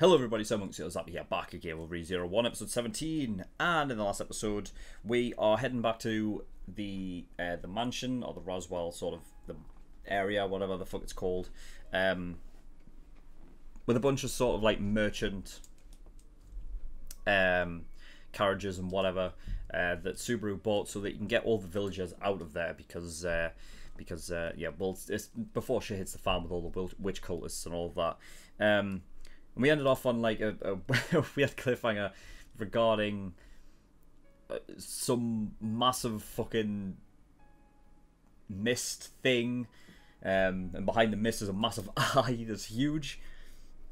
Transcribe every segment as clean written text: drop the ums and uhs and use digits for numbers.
Hello everybody, SirMonkeySuit, Zappy here, back again with ReZero 1, episode 17, and in the last episode, we are heading back to the mansion, or the Roswell, sort of, the area, whatever the fuck it's called, with a bunch of sort of, like, merchant carriages and whatever, that Subaru bought so that you can get all the villagers out of there, because yeah, well, it's before shit hits the fan with all the witch cultists and all of that. And we ended off on like a weird cliffhanger regarding some massive fucking mist thing, and behind the mist is a massive eye that's huge.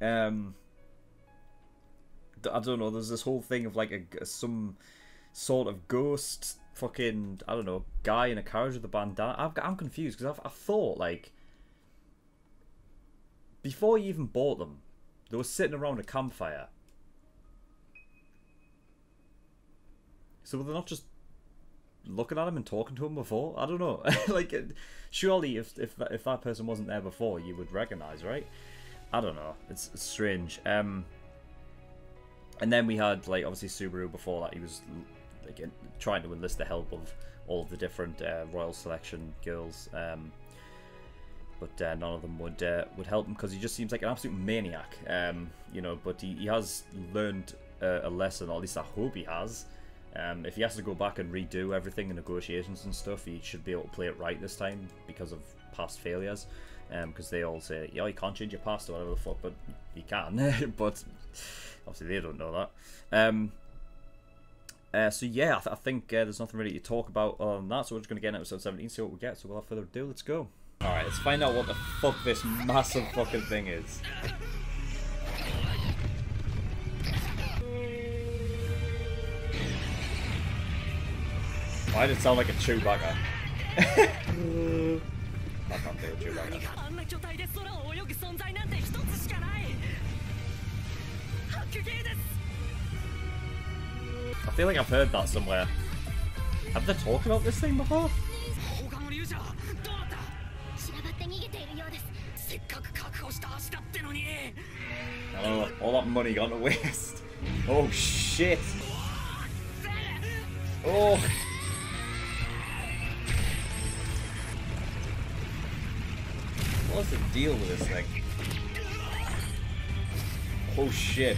I don't know, there's this whole thing of like some sort of ghost fucking, I don't know, guy in a carriage with a bandana. I'm confused because I thought, like, before you even bought them, they were sitting around a campfire. So were they not just looking at him and talking to him before? I don't know. Like, surely if that person wasn't there before, you would recognize, right? I don't know. It's strange. And then we had, like, obviously Subaru before that. He was like trying to enlist the help of all of the different Royal Selection girls. But none of them would help him because he just seems like an absolute maniac, you know. But he has learned a lesson, or at least I hope he has. If he has to go back and redo everything in negotiations and stuff, he should be able to play it right this time because of past failures. Because they all say, yeah, you can't change your past or whatever the fuck, but you can. But obviously they don't know that. So yeah, I think there's nothing really to talk about on that. So we're just going to get into episode 17, see what we get. So without further ado, let's go. Alright, let's find out what the fuck this massive fucking thing is. Why did it sound like a Chewbacca? I can't do a Chewbacca. I feel like I've heard that somewhere. Have they talked about this thing before? Oh, all that money gone to waste. Oh shit. Oh. What's the deal with this thing? Oh shit.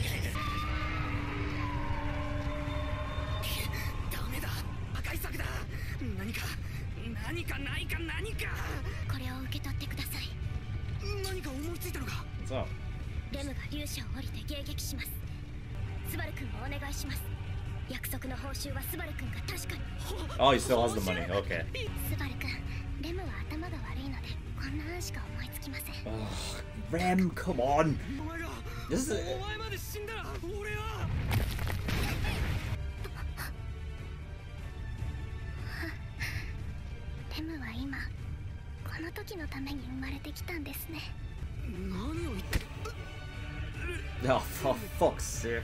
What's up? Oh, he still has the money, okay. Oh, Rem, come on! This is it. Oh, for fuck's sake.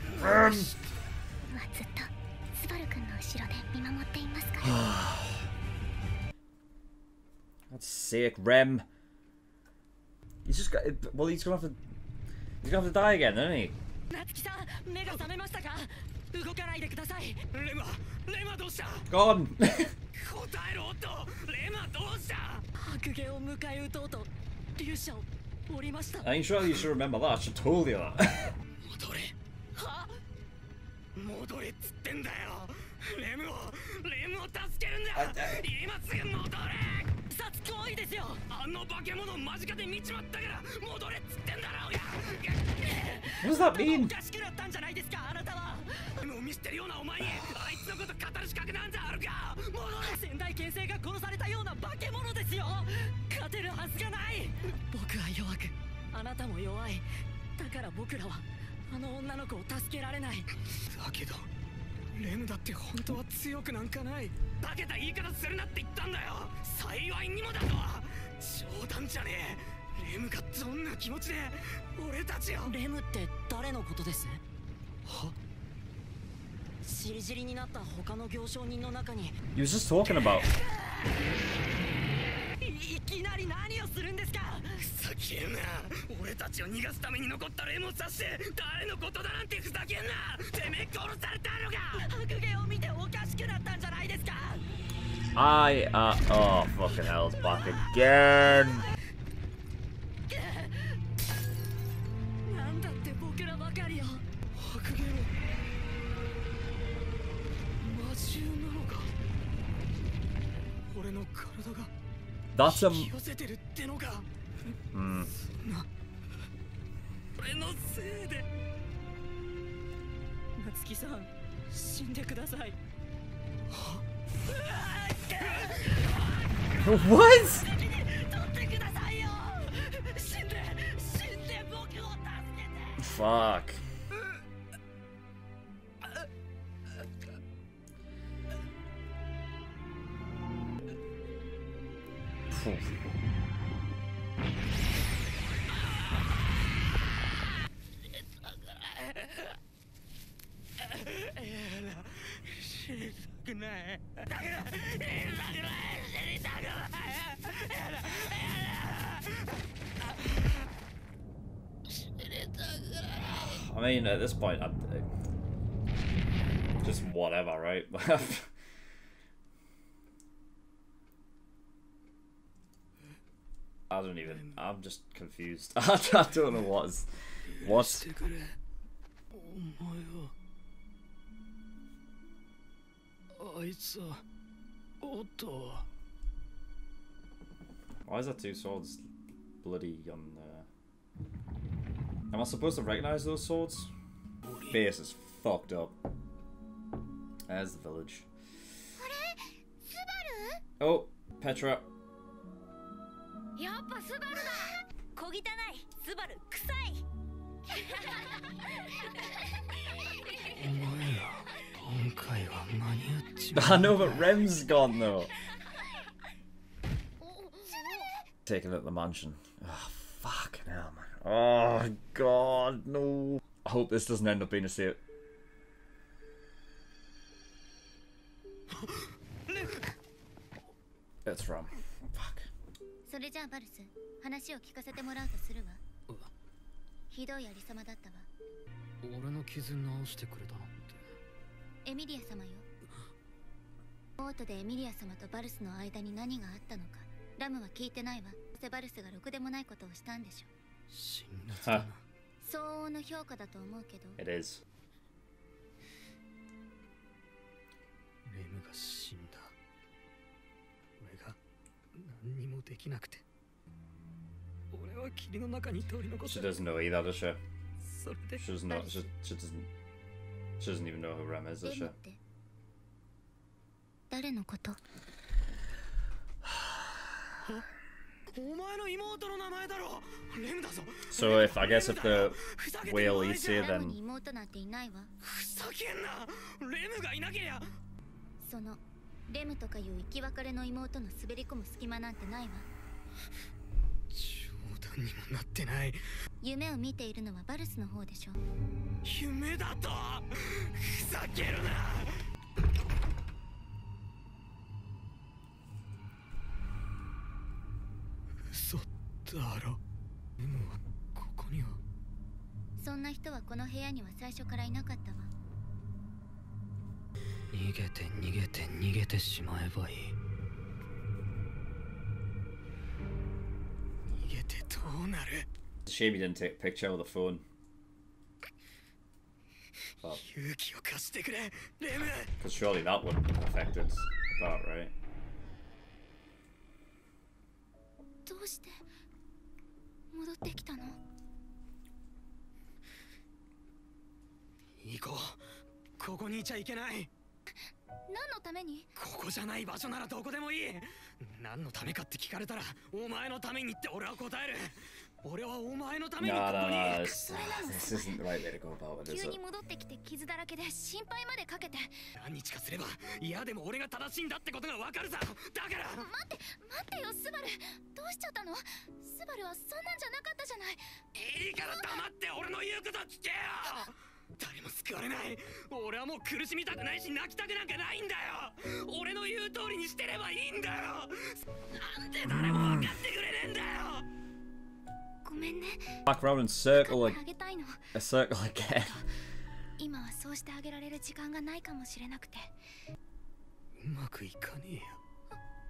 God's sake, Rem. He's just got. Well, he's gonna have to die again, isn't he? Gone. I ain't sure you should remember that. I should have told you that. What does that mean? He was just talking about. いきなり何をするんですか。ふざけんな。俺たちを逃がすために残ったレモン刺して誰のことだなんてふざけんな。てめえ殺されたのか。白芸を見ておかしくなったんじゃないですか。Oh fucking hell, it's back again. なんだって僕らばかりよ。白芸の魔獣なのか。俺の体が That's a 引き寄せてるってのか。そんな俺のせいで。夏希さん死んでください。What? 取ってくださいよ。死んで僕を助けて。 Fuck. I mean, at this point, just whatever, right? I don't even. I'm just confused. I don't know what's. Why is that two swords bloody on there? Am I supposed to recognize those swords? Face is fucked up. There's the village. Oh, Petra. I know, but Rem's gone though. Taking it at the mansion. Oh, fucking hell, man. Oh, God, no. I hope this doesn't end up being a save. It's Ram. Fuck. それじゃあバルス、話を聞かせてもらうとするわ。ひどいありさまだったわ。俺の傷直してくれたのって。エミリア様よ。オートでエミリア様とバルスの間に何があったのか、ラムは聞いてないわ。セバルスがろくでもないことをしたんでしょ。辛辣だな。相応の評価だと思うけど。It is. レムが死んだ。俺が何にもできなくて。俺は霧の中に取り残され She doesn't know either, does she? それで She doesn't know. She doesn't even know who Rem is, does she? 誰のこと？お前の妹の名前だろ。レムだぞ。 So if I guess if the whale eats you, ラム then に妹なんていないわ。ふざけんな。レムがいなけりゃ。そのレムとかいう生き別れの妹の滑り込む隙間なんてないわ。冗談にもなってない。夢を見ているのはバルスの方でしょ。夢だと。ふざけるな。嘘だろ。レムはここには。そんな人はこの部屋には最初からいなかったわ。逃げて逃げて逃げてしまえばいい。逃げてどうなる。 it's a shame you didn't take a picture with the phone. 勇気を貸してくれ、レム。 Because surely that wouldn't have affected that, right? どうして戻ってきたの？行こう。ここにいちゃいけない。何のために？ここじゃない場所ならどこでもいい。何のためかって聞かれたら、お前のためにって俺は答える。俺はお前のためにここに。 No, this isn't the right way to go about it, is 急 it? に戻ってきて傷だらけで心配までかけて。何日かすれば、いやでも俺が正しいんだってことがわかるさ。だから待ってよ、スバル。どうしちゃったの？スバルはそんなんじゃなかったじゃない。いいから黙って俺の言うこと聞けよ。誰も救われない。俺はもう苦しみたくないし泣きたくなんかないんだよ。俺の言う通りにしてればいいんだよ。なんでごめんね。 Back around and circle あ like げたいの。 a circle again. 今はそうしてあげられる時間がないかもしれなくて。うまくいかねえよ。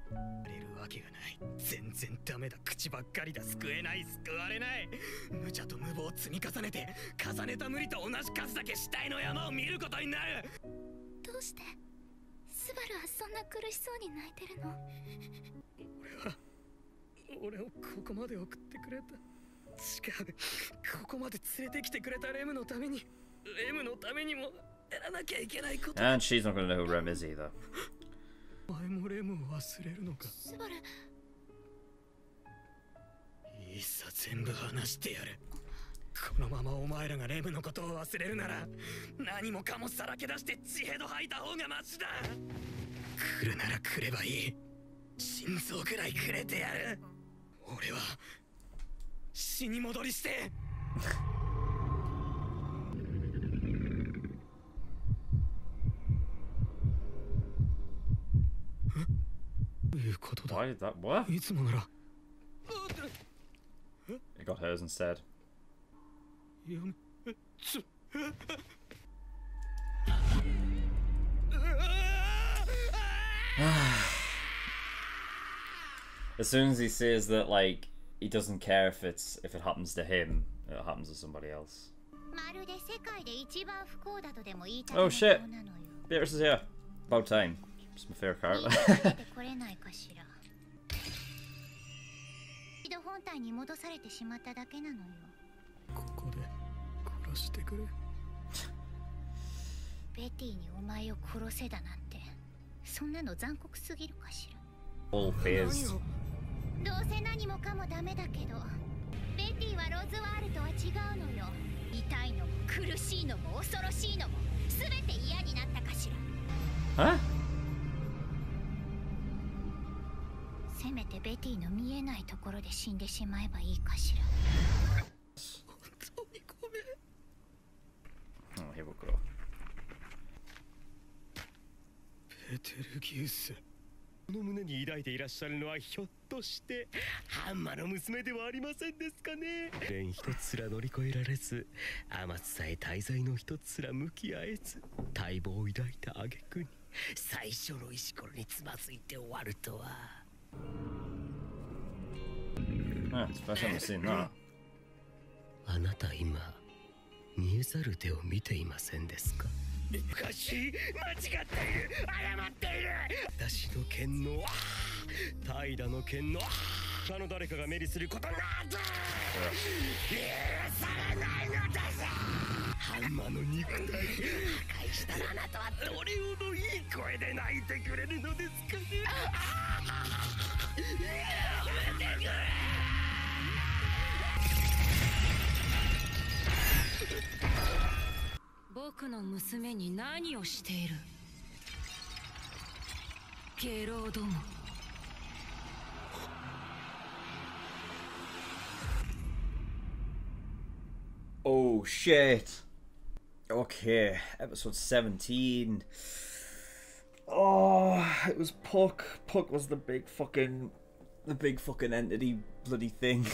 やれるわけがない。全然ダメだ。口ばっかりだ。救えない、救われない。無茶と無謀を積み重ねて、重ねた無理と同じ数だけ死体の山を見ることになる。どうしてスバルはそんな苦しそうに泣いてるの？俺をここまで送ってくれた。違う、ここまで連れてきてくれたレムのために、レムのためにもやらなきゃいけないこと。 And she's not gonna know who Rem is either. お前もレムを忘れるのか。スバル、いいさ、全部話してやる。このままお前らがレムのことを忘れるなら、何もかもさらけ出して血ヘド吐いた方がマシだ。来るなら来ればいい。心臓くらいくれてやる。俺は死に戻りしていうことだ。 Why did that? What? いつもなら It got hers instead. やめAs soon as he says that, like, he doesn't care if it happens to him, it happens to somebody else. まるで世界で一番不幸だとでも言いたい Oh shit! なのよ。 Beatrice is here. About time. It's my favorite 言い character. 出してこれないかしら。一度本体に戻されてしまっただけなのよ。ここで殺してくれ。ベティにお前を殺せだなんて、そんなの残酷すぎるかしら。 All phased. どうせ何もかもダメだけど、ベティはロズワールとは違うのよ。痛いのも苦しいのも恐ろしいのも全て嫌になったかしら。 Huh? せめてベティの見えないところで死んでしまえばいいかしら。本当にごめん。 Oh, here we go. ペテルギウス、この胸に抱いていらっしゃるのはひょっとしてハンマの娘ではありませんですかね。連一つすら乗り越えられず、天津さえ大罪の一つすら向き合えず、待望を抱いた挙句に最初の石ころにつまずいて終わるとは。 Ah, it's the first time I've seen that. あなた今見えざる手を見ていませんですか。おかしい、間違っている、謝っている。私の剣の平の剣の他の誰かが目にすることなど許されないのだぞ。ハンマーの肉体破壊したらあなたはどれほどいい声で泣いてくれるのですかね。やめてくれ。僕の娘に何をしている？ゲロども。Oh shit. Okay, episode 17. Oh, it was Puck. Puck was the big fucking entity bloody thing.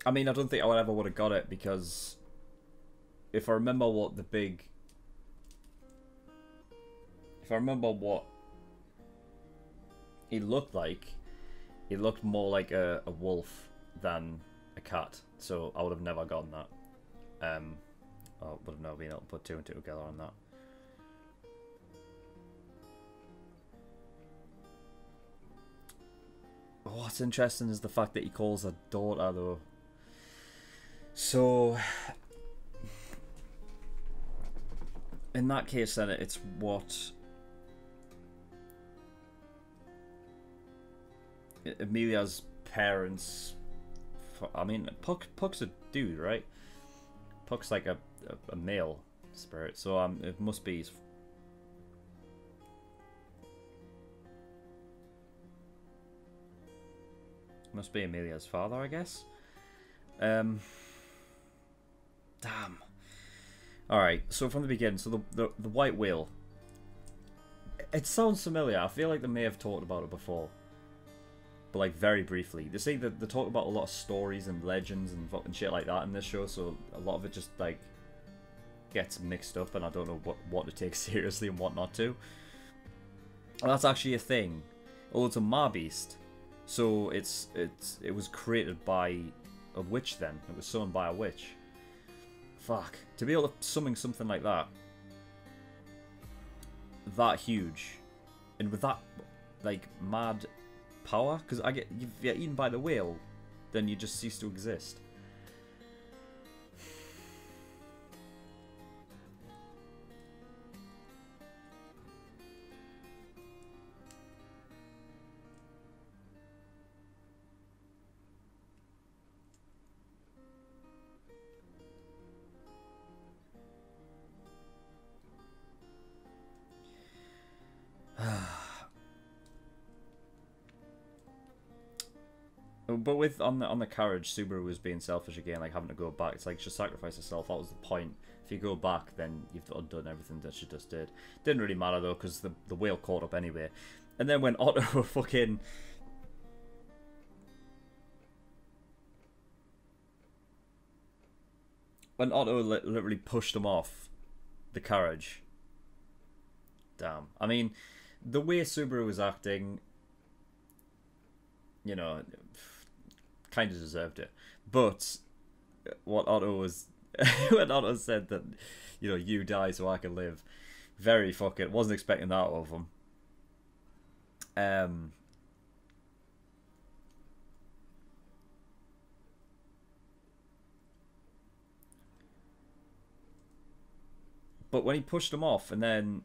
I mean, I don't think I ever would have got it because if I remember what he looked like, he looked more like a wolf than a cat, so I would have never gotten that. I would have never been able to put two and two together on that. What's interesting is the fact that he calls her daughter, though. So, in that case, then it's what Emilia's parents. I mean, Puck's a dude, right? Puck's like a male spirit, so it must be. Must be Emilia's father, I guess. Damn. Alright, so from the beginning, so the white whale. It sounds familiar. I feel like they may have talked about it before. But like very briefly. They say that they talk about a lot of stories and legends and fucking shit like that in this show, so a lot of it just like gets mixed up and I don't know what to take seriously and what not to. And that's actually a thing. Oh, it's a Marbeast. So it was created by a witch then. It was summoned by a witch. Fuck. To be able to summon something like that huge, and with that like mad power, because if you get eaten by the whale, then you just cease to exist. But with on the carriage, Subaru was being selfish again, like having to go back. It's like she sacrificed herself. That was the point. If you go back, then you've undone everything that she just did. Didn't really matter though, because the whale caught up anyway. And then when Otto fucking literally pushed him off the carriage. Damn. I mean, the way Subaru was acting, you know, kind of deserved it. But what Otto was, when Otto said that, you know, you die so I can live, very fucking, wasn't expecting that of him. But when he pushed him off and then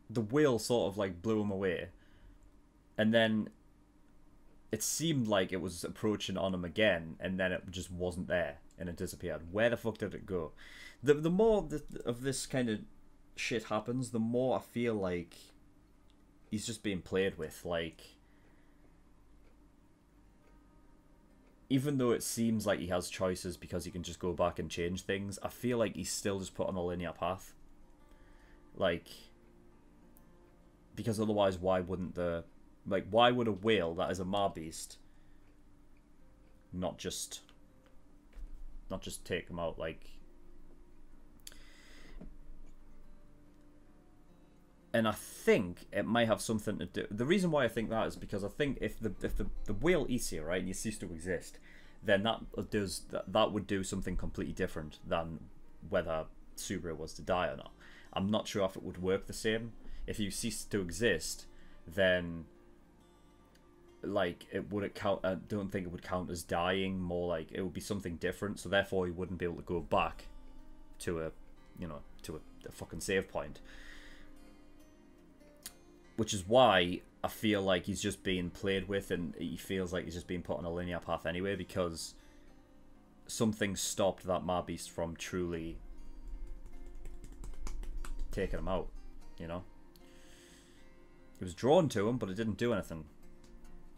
the wheel sort of like blew him away, and then it seemed like it was approaching on him again, and then it just wasn't there and it disappeared. Where the fuck did it go? The more of this kind of shit happens, the more I feel like he's just being played with. Like, even though it seems like he has choices because he can just go back and change things, I feel like he's still just put on a linear path. Like, because otherwise why wouldn't why would a whale that is a Marbeast not just take him out? Like, and I think it might have something to do. The reason why I think that is because I think if the whale eats you, right, and you cease to exist, then that would do something completely different than whether Subaru was to die or not. I'm not sure if it would work the same. If you cease to exist, then like it wouldn't count. I don't think it would count as dying. More like it would be something different. So therefore, he wouldn't be able to go back to a fucking save point. Which is why I feel like he's just being played with, and he feels like he's just being put on a linear path anyway, because something stopped that Marbeast from truly taking him out, you know? It was drawn to him, but it didn't do anything.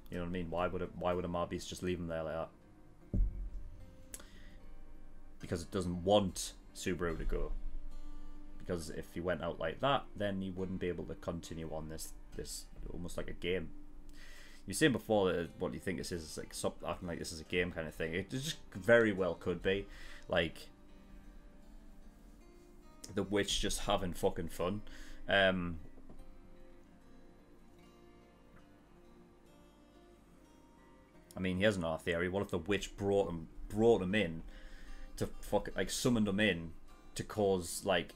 You know what I mean? Why would a Marbeast just leave him there like that? Because it doesn't want Subaru to go. Because if he went out like that, then he wouldn't be able to continue on this almost like a game. You were saying before that what you think this is like, stop acting like this is a game kind of thing. It just very well could be. Like, the witch just having fucking fun. I mean, he has another theory. What if the witch brought him in to fucking, like, summoned him in to cause, like,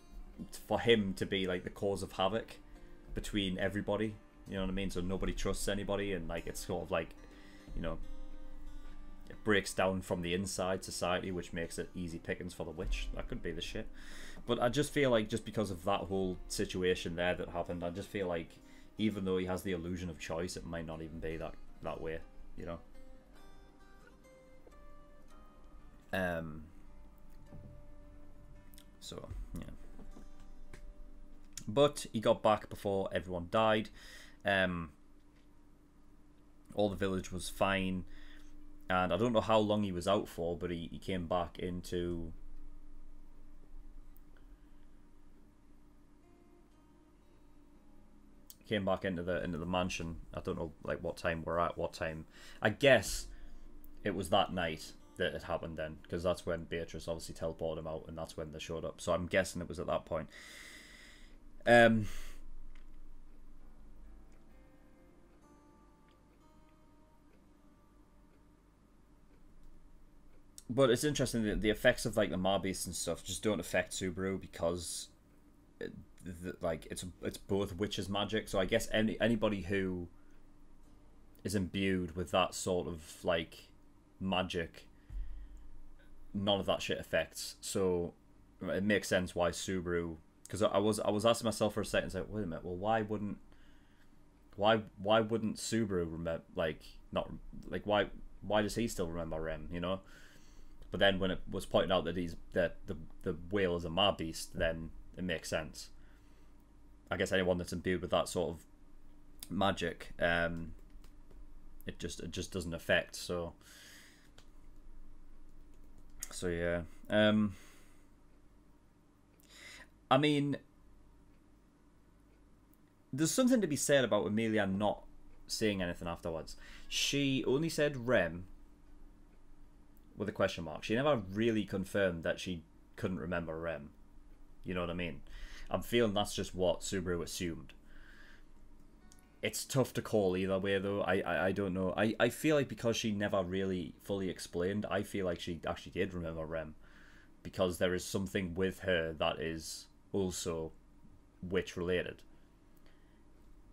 for him to be like the cause of havoc between everybody, you know what I mean? So nobody trusts anybody, and like it's sort of like, you know, it breaks down from the inside society, which makes it easy pickings for the witch. That could be the shit. But I just feel like just because of that whole situation there that happened, I just feel like even though he has the illusion of choice, it might not even be that way, you know? So yeah. But he got back before everyone died. All the village was fine. And I don't know how long he was out for, but he came back into... came back into the mansion. I don't know like what time we're at, what time. I guess it was that night that it happened then, because that's when Beatrice obviously teleported him out, and that's when they showed up. So I'm guessing it was at that point. But it's interesting that the effects of like the Marbeast and stuff just don't affect Subaru because like it's both witches magic. So I guess anybody who is imbued with that sort of like magic, none of that shit affects. So it makes sense why Subaru, because I was asking myself for a second, like, wait a minute, well why wouldn't Subaru remember, like, not like why does he still remember Rem, you know? But then when it was pointed out that the whale is a Marbeast, then it makes sense. I guess anyone that's imbued with that sort of magic, it just doesn't affect. So yeah. I mean, there's something to be said about Emilia not saying anything afterwards. She only said Rem with a question mark. She never really confirmed that she couldn't remember Rem. You know what I mean? I'm feeling that's just what Subaru assumed. It's tough to call either way though. I don't know. I feel like because she never really fully explained, I feel like she actually did remember Rem, because there is something with her that is also witch related.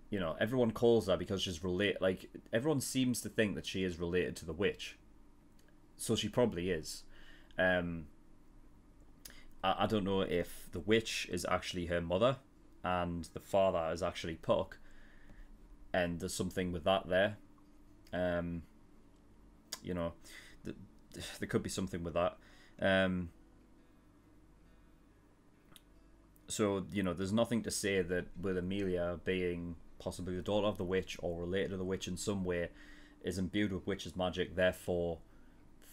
You know, everyone calls her because she's like everyone seems to think that she is related to the witch. So she probably is. I don't know if the witch is actually her mother and the father is actually Puck, and there's something with that there. You know, there could be something with that. So, you know, there's nothing to say that with Emilia being possibly the daughter of the witch or related to the witch in some way is imbued with witch's magic, therefore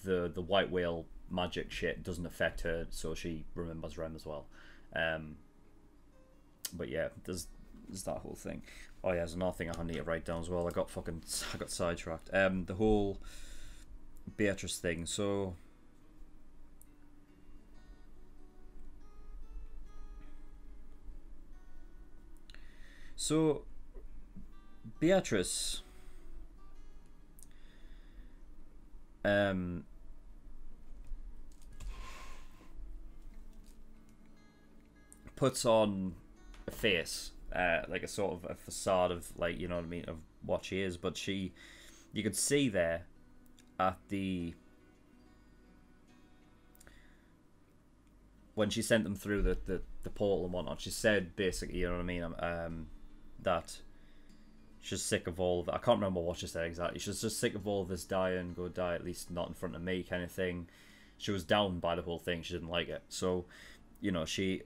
the white whale magic shit doesn't affect her, so she remembers Rem as well. But yeah, there's that whole thing. Oh yeah, there's another thing I need to write down as well. I got sidetracked. The whole Beatrice thing. So Beatrice puts on a face, like a sort of a facade of, like, you know what I mean, of what she is, but you could see there at when she sent them through the portal and whatnot, she said basically, you know what I mean, that she's sick of all of it. I can't remember what she said exactly. She's just sick of all of this dying, go die, at least not in front of me kind of thing. She was down by the whole thing. She didn't like it. So, you know,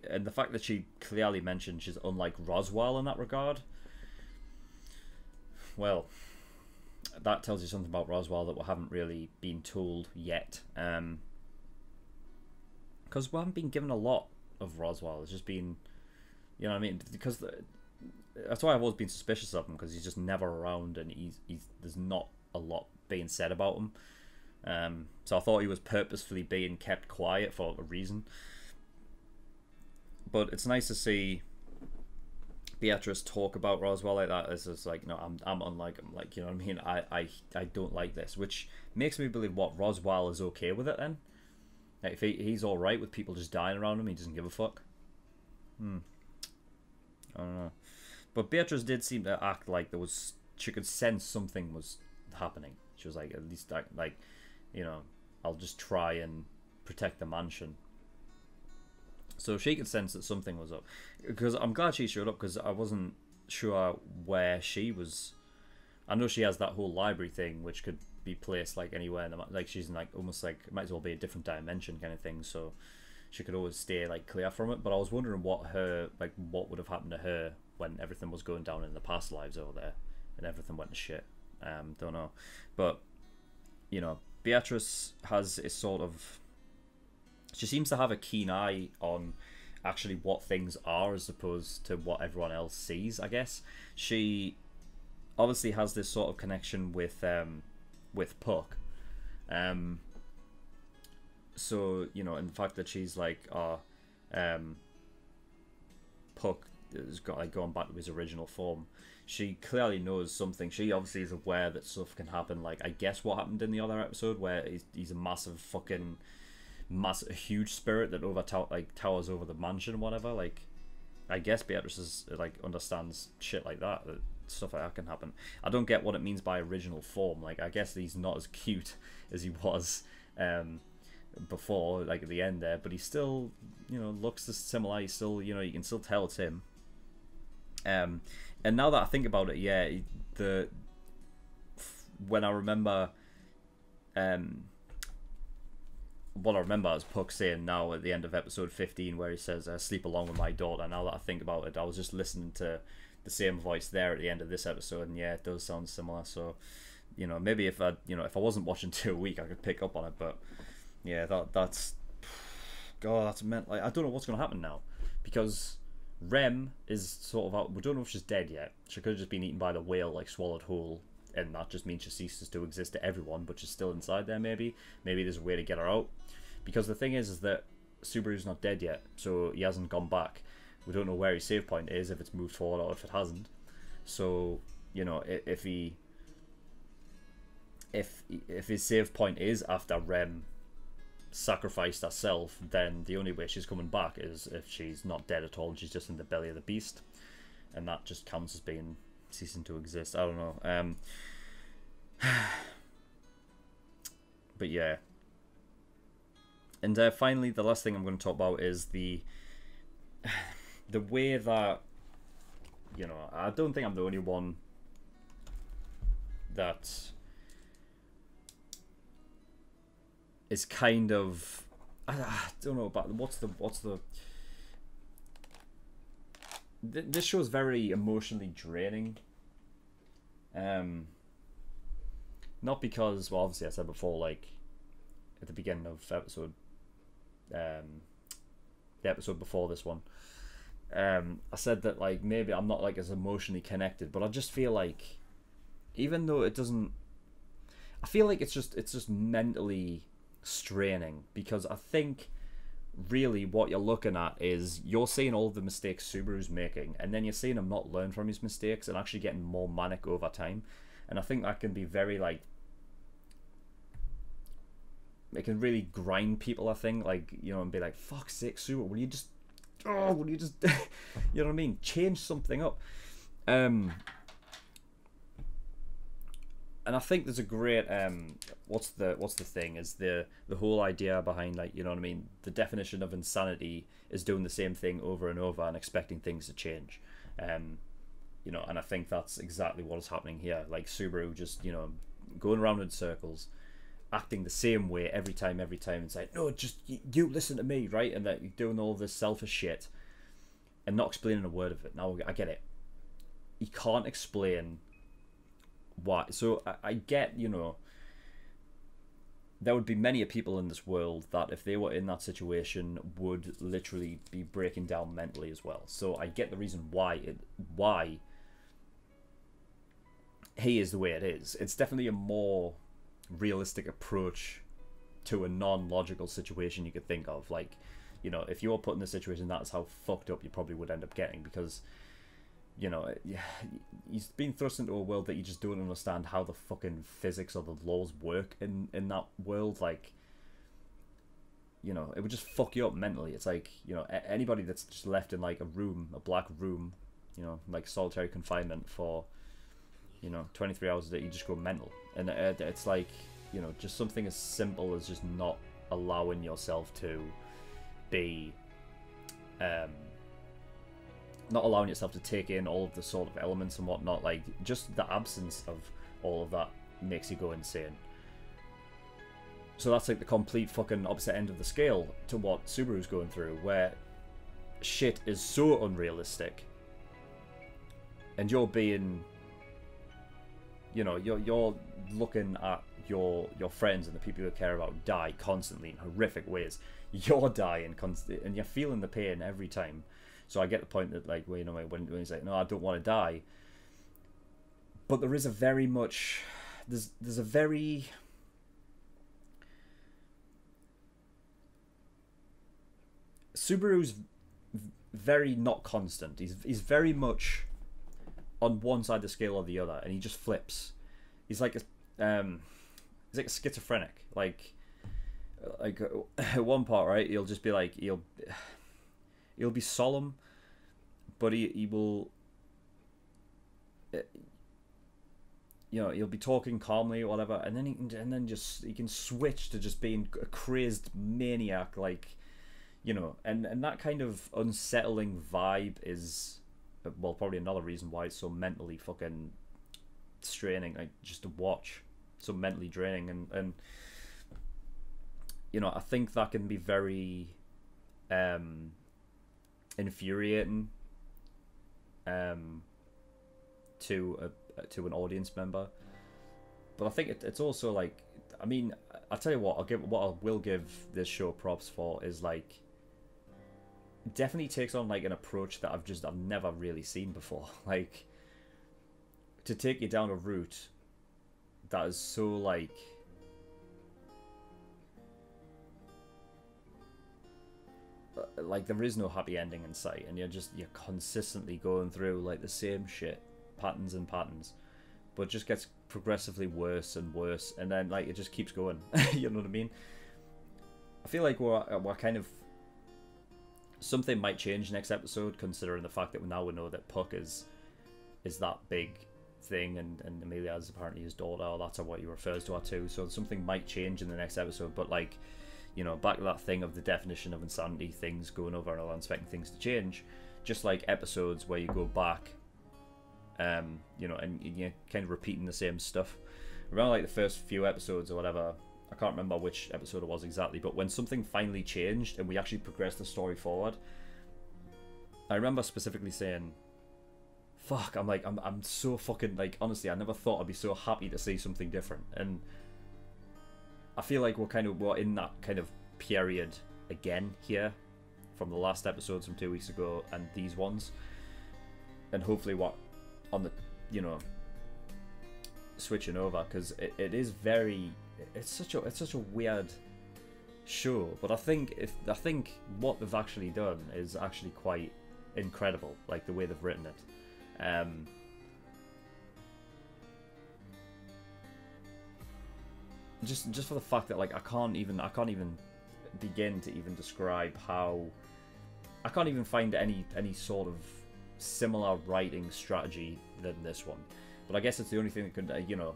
and the fact that she clearly mentioned she's unlike Roswell in that regard, well, that tells you something about Roswell that we haven't really been told yet. Because we haven't been given a lot of Roswell. It's just been, you know what I mean? Because that's why I've always been suspicious of him, because he's just never around, and there's not a lot being said about him. So I thought he was purposefully being kept quiet for a reason. But it's nice to see Beatrice talk about Roswell like that. It's just like, no, I'm unlike him. Like, you know what I mean? I don't like this, which makes me believe what Roswell is okay with it then. Like, if he's all right with people just dying around him, he doesn't give a fuck. I don't know. But Beatrice did seem to act like she could sense something was happening. She was like, at least like, you know, I'll just try and protect the mansion. So she could sense that something was up. Because I'm glad she showed up, because I wasn't sure where she was. I know she has that whole library thing, which could be placed like anywhere in the, like, she's in like almost like, it might as well be a different dimension kind of thing, so she could always stay like clear from it. But I was wondering what would have happened to her when everything was going down in the past lives over there and everything went to shit. Don't know. But, you know, Beatrice has a sort of, she seems to have a keen eye on actually what things are as opposed to what everyone else sees, I guess. She obviously has this sort of connection with Puck. So, you know, and the fact that she's like, Puck has got like going back to his original form. She clearly knows something. She obviously is aware that stuff can happen. Like, I guess what happened in the other episode where he's a massive fucking huge spirit that towers over the mansion or whatever. Like, I guess Beatrice is like understands shit like that stuff like that can happen. I don't get what it means by original form. Like, I guess he's not as cute as he was before, like at the end there, but he still, you know, looks similar. He's still, you know, you can still tell it's him. And now that I think about it, yeah, when I remember, what I remember is Puck saying now at the end of episode 15 where he says, sleep along with my daughter. Now that I think about it, I was just listening to the same voice there at the end of this episode, and yeah, it does sound similar. So, you know, maybe if I wasn't watching 2 a week, I could pick up on it. But yeah, that's God, that's meant, like, I don't know what's going to happen now, because Rem is sort of out. We don't know if she's dead yet. She could have just been eaten by the whale, like swallowed whole, and that just means she ceases to exist to everyone, but she's still inside there. Maybe there's a way to get her out, because the thing is that Subaru's not dead yet, so he hasn't gone back. We don't know where his save point is, if it's moved forward or if it hasn't. So, you know, if his save point is after Rem sacrificed herself, then the only way she's coming back is if she's not dead at all and she's just in the belly of the beast, and that just counts as being ceasing to exist. I don't know. But yeah. And finally, the last thing I'm going to talk about is the way that, you know, I don't think I'm the only one that is kind of, I don't know about this show is very emotionally draining. Not because, well, obviously I said before, like at the beginning of episode, the episode before this one, I said that like maybe I'm not like as emotionally connected, but I just feel like, even though it doesn't, I feel like it's just mentally straining, because I think really what you're looking at is you're seeing all of the mistakes Subaru's making, and then you're seeing him not learn from his mistakes and actually getting more manic over time. And I think that can be very, like, it can really grind people, I think, like, you know, and be like, fuck's sake, Subaru, will you just you know what I mean, change something up. And I think there's a great what's the thing is the whole idea behind, like, you know what I mean, the definition of insanity is doing the same thing over and over and expecting things to change. You know, and I think that's exactly what is happening here. Like, Subaru just, you know, going around in circles, acting the same way every time, and saying, no, just you listen to me, right? And that you're doing all this selfish shit and not explaining a word of it. Now I get it, you can't explain why. So I get, you know, there would be many people in this world that if they were in that situation would literally be breaking down mentally as well. So I get the reason why he is the way it is. It's definitely a more realistic approach to a non-logical situation you could think of. Like, you know, if you're put in a situation, that's how fucked up you probably would end up getting, because, you know, he's been thrust into a world that you just don't understand how the fucking physics or the laws work in that world. Like, you know, it would just fuck you up mentally. It's like, you know, anybody that's just left in like a black room, you know, like solitary confinement for, you know, 23 hours a day, you just go mental. And it's like, you know, just something as simple as just not allowing yourself to be, not allowing yourself to take in all of the sort of elements and whatnot. Like, just the absence of all of that makes you go insane. So that's like the complete fucking opposite end of the scale to what Subaru's going through, where shit is so unrealistic, and you're being, you know, you're looking at your friends and the people you care about die constantly in horrific ways. You're dying constantly, and you're feeling the pain every time. So I get the point that, like, well, you know, when he's like, no, I don't want to die. But there is a very much, there's a very, Subaru's very not constant. He's very much on one side of the scale or the other, and he just flips. He's like a schizophrenic. Like at one part, right, he'll just be like, he'll be solemn, but he will, you know, he'll be talking calmly or whatever, and then he can switch to just being a crazed maniac, like, you know, and that kind of unsettling vibe is, well, probably another reason why it's so mentally fucking straining, like, just to watch, so mentally draining, and you know, I think that can be very infuriating to an audience member, but I think it's also like, I mean, I'll tell you what, I will give this show props for is, like, definitely takes on like an approach that I've never really seen before. Like, to take you down a route that is so like, there is no happy ending in sight, and you're consistently going through like the same shit, patterns, but it just gets progressively worse and worse, and then like it just keeps going. You know what I mean? I feel like we're kind of, something might change next episode, considering the fact that now we know that Puck is that big thing, and Amelia is apparently his daughter, or that's what he refers to her too. So something might change in the next episode, but like, you know, back to that thing of the definition of insanity, things going over and I'm expecting things to change, just like episodes where you go back, you know, and you're kind of repeating the same stuff. Around like the first few episodes or whatever, I can't remember which episode it was exactly, but when something finally changed and we actually progressed the story forward, I remember specifically saying, fuck, I'm so fucking, like, honestly, I never thought I'd be so happy to see something different. And I feel like we're in that kind of period again here, from the last episodes from 2 weeks ago and these ones, and hopefully what on the, you know, switching over, because it is very, it's such a weird show, but I think what they've actually done is actually quite incredible, like the way they've written it. Just for the fact that, like, I can't even begin to even describe how, I can't even find any sort of similar writing strategy than this one. But I guess it's the only thing that could, you know,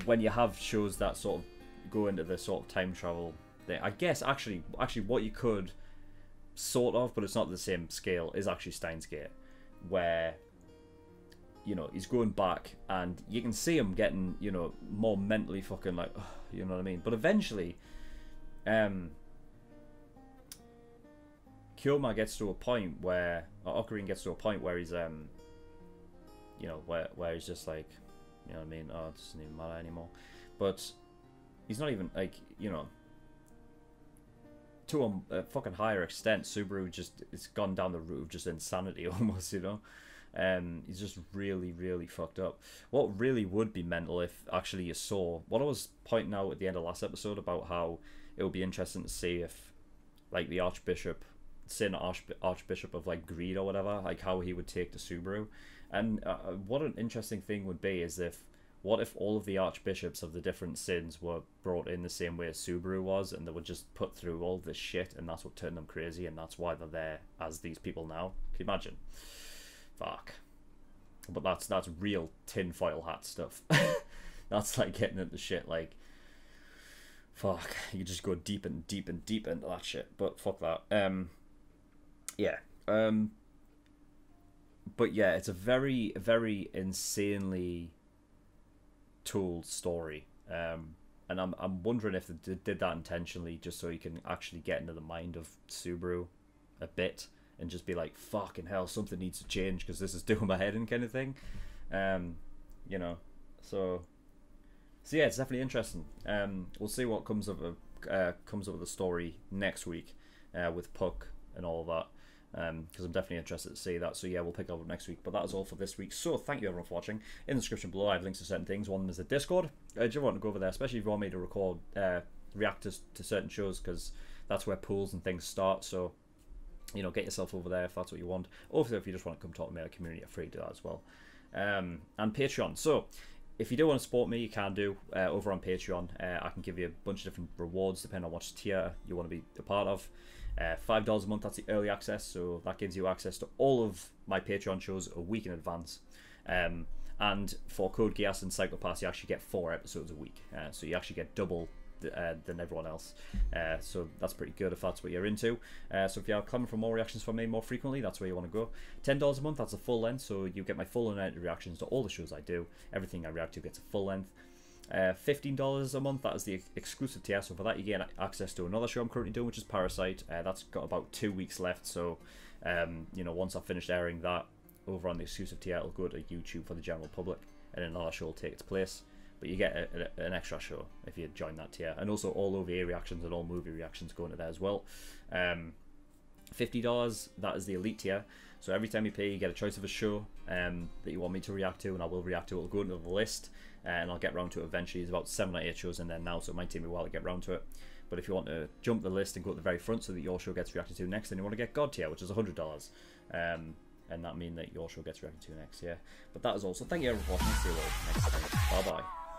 when you have shows that sort of go into the sort of time travel thing, I guess actually what you could sort of, but it's not the same scale, is actually Steins Gate, where, you know, he's going back and you can see him getting, you know, more mentally fucking like, you know what I mean? But eventually, Kyoma gets to a point where, or Ocarina gets to a point where he's, you know, where he's just like, you know what I mean? Oh, it doesn't even matter anymore. But he's not even, like, you know, to a fucking higher extent, Subaru just, it's gone down the route of just insanity almost, you know? He's just really, really fucked up. What really would be mental if actually you saw what I was pointing out at the end of last episode about how it would be interesting to see if, like, the Archbishop, Sin Archbishop of, like, Greed or whatever, like how he would take to Subaru. And what an interesting thing would be is what if all of the archbishops of the different sins were brought in the same way as Subaru was, and they were just put through all this shit, and that's what turned them crazy, and that's why they're there as these people now. Can you imagine? Fuck. But that's real tinfoil hat stuff. That's like getting into shit like, fuck, you just go deep and deep and deep into that shit. But fuck that. Yeah. But yeah, it's a very, very insanely told story. And I'm wondering if they did that intentionally, just so you can actually get into the mind of Subaru a bit, and just be like, fucking hell, something needs to change because this is doing my head in, kind of thing. You know, so So yeah, it's definitely interesting. We'll see what comes up with the story next week with Puck and all of that. Because I'm definitely interested to see that. So yeah, we'll pick up next week. But that is all for this week. So thank you everyone for watching. In the description below, I have links to certain things. One of them is the Discord. Do you want to go over there, especially if you want me to record reactors to certain shows, because that's where pools and things start. So you know, get yourself over there if that's what you want. Or if you just want to come talk to me in the community, you're free to do that as well. And Patreon. So if you do want to support me, you can do over on Patreon. I can give you a bunch of different rewards depending on which tier you want to be a part of. $5 a month, that's the early access, so that gives you access to all of my Patreon shows a week in advance. And for Code Geass and Psychopaths, you actually get 4 episodes a week, so you actually get double than everyone else. So that's pretty good if that's what you're into. So if you're coming for more reactions from me more frequently, that's where you want to go. $10 a month, that's a full length, so you get my full unedited reactions to all the shows I do. Everything I react to gets a full length. $15 a month, that is the exclusive tier, so for that you get access to another show I'm currently doing, which is Parasite. That's got about 2 weeks left, so you know, once I've finished airing that over on the exclusive tier, it'll go to YouTube for the general public, and another show will take its place. But you get an extra show if you join that tier, and also all OVA reactions and all movie reactions go into there as well. $50, that is the elite tier, so every time you pay you get a choice of a show that you want me to react to, and I will react to it. It'll go into the list, and I'll get round to it eventually. There's about 7 or 8 shows in there now, so it might take me a while to get round to it. But if you want to jump the list and go to the very front so that your show gets reacted to next, then you want to get God tier, which is $100, and that means that your show gets reacted to next. Yeah, but that is all. So thank you everyone for watching. See you all next time. Bye bye.